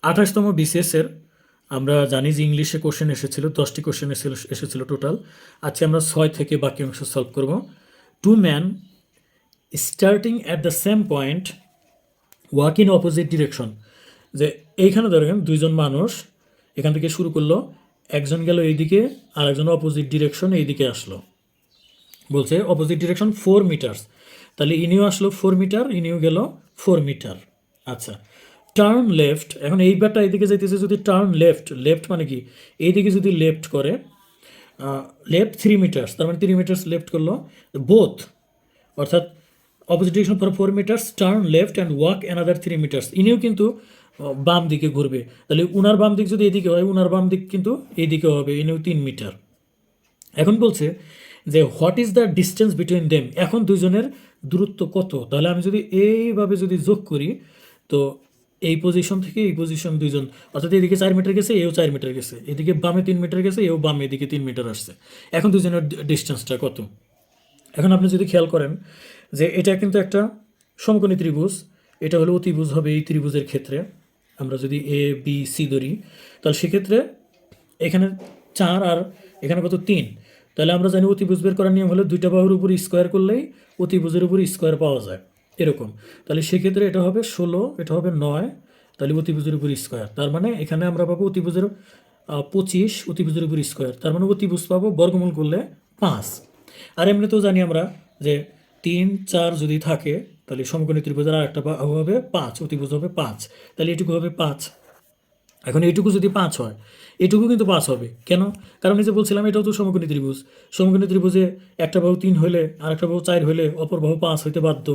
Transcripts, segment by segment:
28তম বিসিএসের আমরা জানি যে ইংলিশে কোশ্চেন এসেছিল, 10টি কোশ্চেন এসেছিল টোটাল। আজকে আমরা 6 থেকে বাকি অংশ সলভ করব। To man starting at the same point walk in opposite direction, যে এইখানে ধরেন দুইজন মানুষ এখান থেকে শুরু করলো, একজন গেল এইদিকে আর একজন অপোজিট ডিরেকশন এইদিকে আসলো। বলছে অপোজিট ডিরেকশন 4 মিটার, তাহলে ইনিও আসলো 4 মিটার, ইনিও গেল 4 মিটার। আচ্ছা, টার্ন লেফট, এখন এইবারটা এইদিকে যাইতেছে, যদি টার্ন লেফট, লেফট মানে কি এইদিকে যদি লেফট করে, লেফট 3 মিটার্স, তার মানে 3 মিটার্স লেফট করলো বোথ, অর্থাৎ opposite direction for 4 metres, turn left and walk another 3 metres. ইনিও কিন্তু বাম দিকে ঘুরবে, তাহলে উনার বাম দিক যদি এদিকে হয়, উনার বাম দিক কিন্তু এইদিকে হবে, ইনিও 3 মিটার। এখন বলছে যে what is the distance between them, এখন দুজনের দূরত্ব কত। তাহলে আমি যদি এইভাবে যদি যোগ করি, তো এই পজিশন থেকে এই পজিশন দুইজন, অর্থাৎ এদিকে 4 মিটার গেছে, এও 4 মিটার গেছে, এদিকে বামে 3 মিটার গেছে, এও বামে এদিকে 3 মিটার আসছে। এখন দুজনের ডিস্টেন্সটা কত। এখন আপনি যদি খেয়াল করেন যে এটা কিন্তু একটা সমকোণী ত্রিভুজ, এটা হলো অতিভুজ হবে এই ত্রিভুজের ক্ষেত্রে। আমরা যদি এ বি সি ধরি, তাহলে সেক্ষেত্রে এখানে 4 আর এখানে কত 3, তাহলে আমরা জানি অতিভুজ বের করার নিয়ম হলো দুইটা বাহুর উপর স্কোয়ার করলেই অতিভুজের উপর স্কোয়ার পাওয়া যায়, এরকম। তাহলে সেক্ষেত্রে এটা হবে 16, এটা হবে 9, তাহলে অতিভুজের উপর স্কোয়ার, তার মানে এখানে আমরা পাবো অতিভুজের 25 অতিভুজের উপর স্কোয়ার, তার মানে অতিভুজ পাবো বর্গমূল করলে 5। আর এমনিতেও জানি আমরা যে 3 4 যদি থাকে, তাহলে সমকোণী ত্রিভুজের আর একটা বাহু হবে 5, অতিভুজ হবে 5, তাহলে এটুকু হবে 5। এখন এইটুকু যদি 5 হয়, এটুকু কিন্তু 5 হবে কেন? কারণ এই যে বলছিলাম এটাও তো সমকোণী ত্রিভুজ, সমকোণী ত্রিভুজে একটা বাহু 3 হলে আর একটা বাহু 4 হলে অপর বাহু 5 হইতে বাধ্য,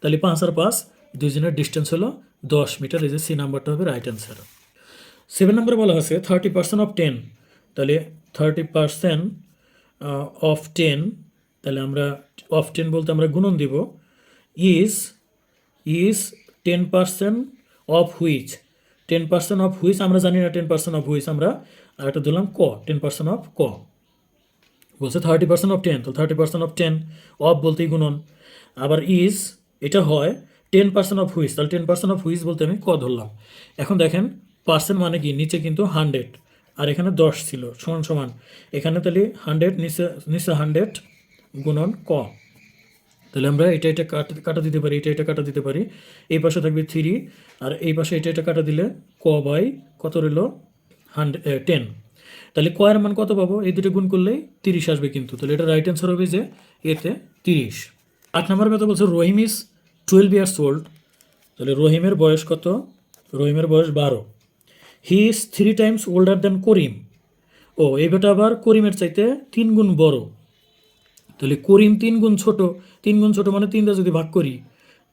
তাহলে 5 আর 5 দুইজনের ডিস্টেন্স হলো 10 মিটার। এই যে সি নাম্বারটা হবে রাইট অ্যান্সার। 7 নম্বরে বলা হয়েছে 30% অফ 10, তাহলে 30% অফ 10, তাহলে আমরা অফ 10 বলতে আমরা গুণন দিব, is is 10% of which, 10% of which আমরা জানি না, 10% অফ হুইচ আমরা আর একটা দিলাম ক, 10% অফ ক। বলছে 30% অফ 10, তো 30% অফ 10 অফ বলতেই গুণন, আবার ইজ এটা হয় 10% অফ হুইচ, তাহলে 10% অফ হুইচ বলতে আমি ক ধরলাম। এখন দেখেন পার্সেন্ট মানে কি, নিচে কিন্তু 100 আর এখানে 10 ছিল, সমান সমান, এখানে তাহলে 100 নিচে নিচে 100 গুণন ক, তাহলে আমরা এটা এটা কাটা দিতে পারি, এটা এটা কাটা দিতে পারি, এই পাশে থাকবে 3 আর এই পাশে এটা এটা কাটা দিলে ক বাই কত রইল 10, তাহলে ক এর মান কত পাবো, এই দুটো গুণ করলেই 30 আসবে কিন্তু, তাহলে এটা রাইট অ্যান্সার হবে যে এতে 30। 8 নম্বর কথা বলছে রহিম ইজ 12 ইয়ার্স ওল্ড, তাহলে রহিমের বয়স কত, রহিমের বয়স 12, he is 3 times older than Karim, ও এই বেটা আবার করিমের চাইতে 3 গুণ বড়, তাহলে করিম 3 গুণ ছোট, 3 গুণ ছোট মানে 3 দা যদি ভাগ করি,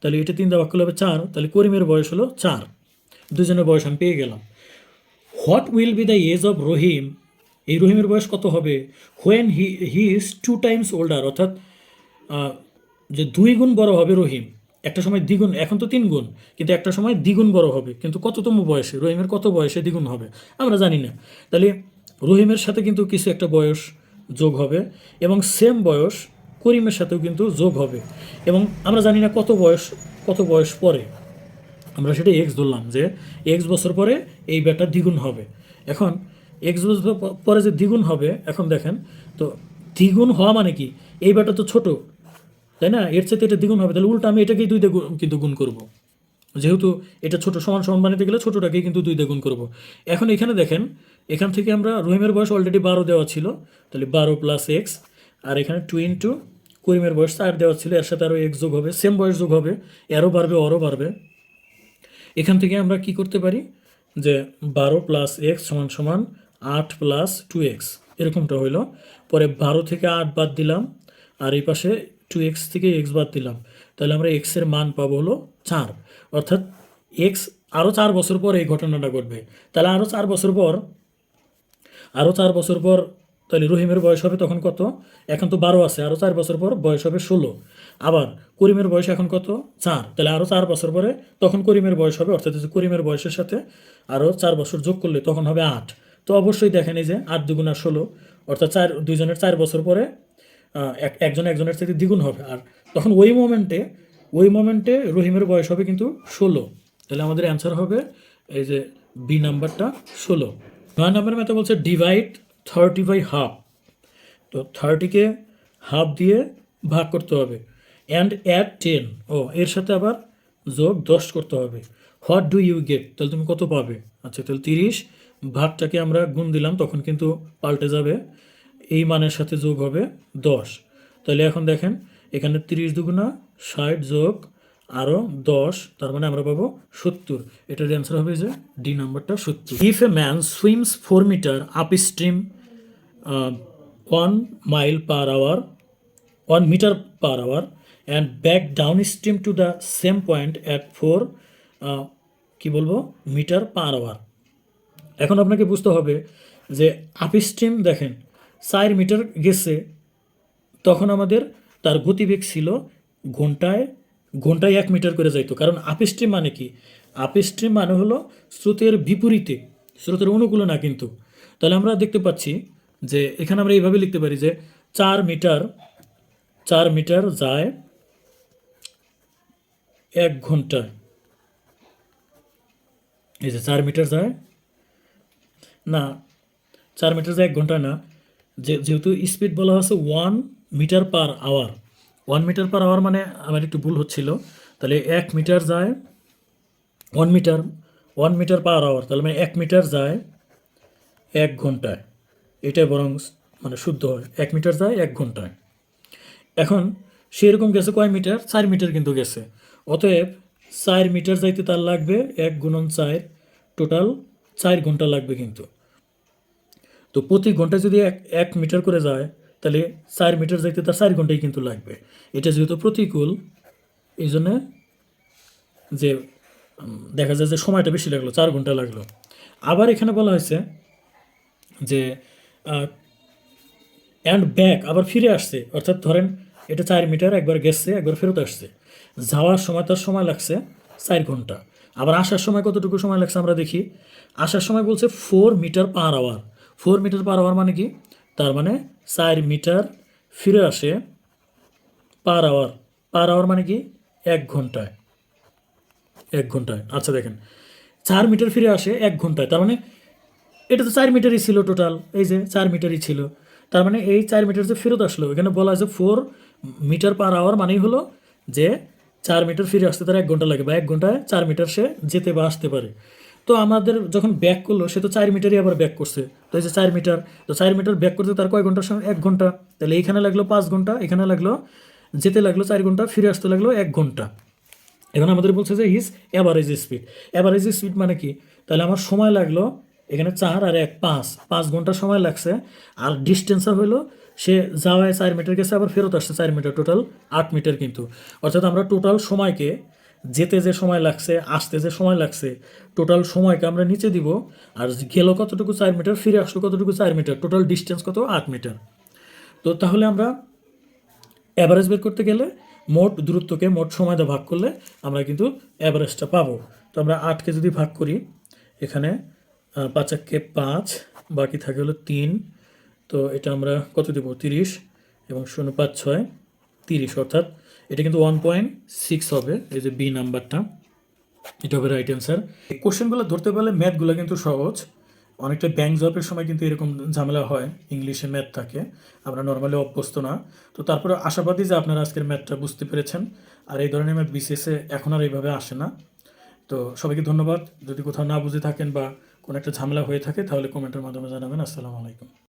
তাহলে এটা 3 দা ভাগ করলে হবে 4, তাহলে করিমের বয়স হলো 4, দুজনের বয়স আমি পেয়ে গেলাম। What will be the age of Rahim, এই রহিমের বয়স কত হবে, when he is 2 times older, অর্থাৎ যে 2 গুণ বড় হবে রহিম, একটা সময় দ্বিগুণ, এখন তো 3 গুণ, কিন্তু একটা সময় দ্বিগুণ বড় হবে, কিন্তু কততম বয়সে, রহিমের কত বয়সে দ্বিগুণ হবে আমরা জানি না, তাহলে রহিমের সাথে কিন্তু কিছু একটা বয়স যোগ হবে, এবং সেম বয়স করিমের সাথেও কিন্তু যোগ হবে, এবং আমরা জানি না কত বয়স পরে, আমরা সেটা এক্স ধরলাম যে এক্স বছর পরে এই ব্যাটা দ্বিগুণ হবে। এখন এক্স বছর পরে যে দ্বিগুণ হবে, এখন দেখেন তো দ্বিগুণ হওয়া মানে কি, এই ব্যাটা তো ছোট, তাই না, এর চাইতে এটা দ্বিগুণ হবে, তাহলে উল্টা আমি এটাকেই 2 দিয়ে কিন্তু গুণ করব, যেহেতু এটা ছোট, সমান সমান বানাতে গেলে ছোটটাকেই কিন্তু 2 দিয়ে গুণ করব। এখন এখানে দেখেন, এখান থেকে আমরা রহিমের বয়স অলরেডি 12 দেওয়া ছিল, তাহলে 12 প্লাস এক্স, আর এখানে 2 ইন্টু করিমের বয়স 4 দেওয়া ছিল, এর সাথে আরও এক্স যোগ হবে, সেম বয়স যোগ হবে, এরও বাড়বে অরও বাড়বে। এখান থেকে আমরা কি করতে পারি যে 12 প্লাস এক্স সমান সমান 8 প্লাস 2x, এরকমটা হইল। পরে 12 থেকে 8 বাদ দিলাম, আর এই পাশে 2x থেকে এক্স বাদ দিলাম, তাহলে আমরা এক্সের মান পাবো হলো 4, অর্থাৎ এক্স আরও 4 বছর পর এই ঘটনাটা ঘটবে, তাহলে আরও 4 বছর পর তাহলে রহিমের বয়স হবে তখন কত, এখন তো 12 আছে, আরও 4 বছর পর বয়স হবে 16, আবার করিমের বয়স এখন কত 4, তাহলে আরও 4 বছর পরে তখন করিমের বয়স হবে, অর্থাৎ করিমের বয়সের সাথে আরও 4 বছর যোগ করলে তখন হবে 8, তো অবশ্যই দেখেন এই যে 8 দুগুণ 16, অর্থাৎ দুইজনের 4 বছর পরে একজনের সাথে দ্বিগুণ হবে, আর তখন ওই মোমেন্টে রহিমের বয়স হবে কিন্তু 16, তাহলে আমাদের অ্যান্সার হবে এই যে বি নাম্বারটা 16। 9 নম্বরের ম্যাথে বলছে ডিভাইড 30/2। তো 30কে হাফ দিয়ে ভাগ করতে হবে। অ্যান্ড অ্যাড 10, এর সাথে আবার যোগ 10 করতে হবে। হোয়াট ডু ইউ গেট, তাহলে তুমি কত পাবে? আচ্ছা, তাহলে 30 ভাগটাকে আমরা গুণ দিলাম, তখন কিন্তু পাল্টে যাবে, এই মানের সাথে যোগ হবে 10। তাহলে এখন দেখেন এখানে 30 দুগুণা 60 যোগ আরও 10, তার মানে আমরা পাবো 70। এটার অ্যান্সার হবে যে ডি নাম্বারটা 70। If a man swims 4 metre up stream 1 mile per hour 1 metre per hour and back down stream to the same point at 4 কি বলবো মিটার পার আওয়ার। এখন আপনাকে বুঝতে হবে যে আপ স্ট্রিম দেখেন 4 মিটার গেছে, তখন আমাদের তার গতিবেগ ছিল ঘন্টায় ঘন্টায় 1 মিটার করে যাইতো। কারণ আপ স্ট্রিম মানে কি? আপ স্ট্রিম মানে হলো স্রোতের বিপরীতে, স্রোতের অনুকূলে না কিন্তু। তাহলে আমরা দেখতে পাচ্ছি যে এখানে আমরা এইভাবে লিখতে পারি যে 4 মিটার যায় 1 ঘন্টায়। এই যে 4 মিটার যায় না, 4 মিটার যায় 1 ঘন্টায় না, যেহেতু স্পিড বলা হচ্ছে 1 metre per hour. 1 metre per hour মানে আমার একটু ভুল হচ্ছিল। তাহলে 1 মিটার যায় 1 মিটার পার আওয়ার, তাহলে মানে 1 মিটার যায় 1 ঘন্টায়। এটাই বরং মানে শুদ্ধ হয়, 1 মিটার যায় 1 ঘন্টায়। এখন সেরকম গেছে কয় মিটার? 4 মিটার কিন্তু গেছে। অতএব 4 মিটার যাইতে তার লাগবে 1 গুণন 4, টোটাল 4 ঘন্টা লাগবে কিন্তু। তো প্রতি ঘন্টায় যদি 1 মিটার করে যায়, তাহলে 4 মিটার যাইতে তার 4 ঘন্টাই কিন্তু লাগবে। এটা যেহেতু প্রতিকূল, এই জন্যে যে দেখা যায় যে সময়টা বেশি লাগলো, 4 ঘন্টা লাগলো। আবার এখানে বলা হয়েছে যে অ্যান্ড ব্যাক, আবার ফিরে আসছে, অর্থাৎ ধরেন এটা 4 মিটার, একবার গেছে একবার ফেরত আসছে। যাওয়ার সময় তার সময় লাগছে 4 ঘন্টা। আবার আসার সময় কতটুকু সময় লাগছে আমরা দেখি। আসার সময় বলছে 4 metre per hour. 4 metre per hour মানে কি? তার মানে 4 মিটার ফিরে আসে পার আওয়ার। পার আওয়ার মানে কি? 1 ঘন্টায়। 1 ঘন্টায়। আচ্ছা দেখেন 4 মিটার ফিরে আসে 1 ঘন্টায়, তার মানে এটা তো 4 মিটারই ছিল টোটাল, এই যে 4 মিটারই ছিল। তার মানে এই 4 মিটার যে ফেরত আসলো, এখানে বলা আছে 4 মিটার পার আওয়ার, মানেই হলো যে 4 মিটার ফিরে আসতে তার 1 ঘন্টা লাগে, বা 1 ঘন্টায় 4 মিটার সে যেতে বা আসতে পারে। তো আমাদের যখন ব্যাক করলো, সে তো 4 মিটারই আবার ব্যাক করছে। তো এই যে 4 মিটার, তো 4 মিটার ব্যাক করতে তার কয় ঘন্টার সময়? 1 ঘন্টা। তাহলে এইখানে লাগলো 5 ঘন্টা, এখানে লাগলো, যেতে লাগলো 4 ঘন্টা, ফিরে আসতে লাগলো 1 ঘন্টা। এখন আমাদের বলছে যে his average speed. Average speed মানে কি? তাহলে আমার সময় লাগলো এখানে 4 আর 1 5 ঘন্টা সময় লাগছে। আর ডিস্টেন্সটা হলো সে যাওয়ায় 4 মিটার গেছে, আবার ফেরত আসছে 4 মিটার, টোটাল 8 মিটার কিন্তু। অর্থাৎ আমরা টোটাল সময়কে, যেতে যে সময় লাগছে, আসতে যে সময় লাগছে, টোটাল সময়কে আমরা নিচে দিব। আর গেল কতটুকু? 4 মিটার, ফিরে আসলো কতটুকু? 4 মিটার, টোটাল ডিস্টেন্স কত? 8 মিটার। তো তাহলে আমরা অ্যাভারেজ বের করতে গেলে মোট দূরত্বকে মোট সময় দিয়ে ভাগ করলে আমরা কিন্তু অ্যাভারেজটা পাবো। তো আমরা 8কে যদি ভাগ করি, এখানে 5 × 5, বাকি থাকে হলো 3। তো এটা আমরা কত দেব? 30, এবং 0 5 6 30, অর্থাৎ এটা কিন্তু 1.6 হবে। এই যে বি নাম্বারটা, এটা হবে রাইট অ্যান্সার। এই কোশ্চেনগুলো ধরতে পারলে ম্যাথগুলো কিন্তু সহজ। অনেকটা ব্যাংক জবের সময় কিন্তু এরকম ঝামেলা হয়, ইংলিশে ম্যাথ থাকে, আমরা নর্মালি অভ্যস্ত না। তো তারপরে আশাবাদী যে আপনারা আজকের ম্যাথটা বুঝতে পেরেছেন। আর এই ধরনের ম্যাথ বিসিএসে এখন আর এইভাবে আসে না। তো সবাইকে ধন্যবাদ। যদি কোথাও না বুঝে থাকেন বা কোনো একটা ঝামেলা হয়ে থাকে, তাহলে কমেন্টের মাধ্যমে জানাবেন। আসসালামু আলাইকুম।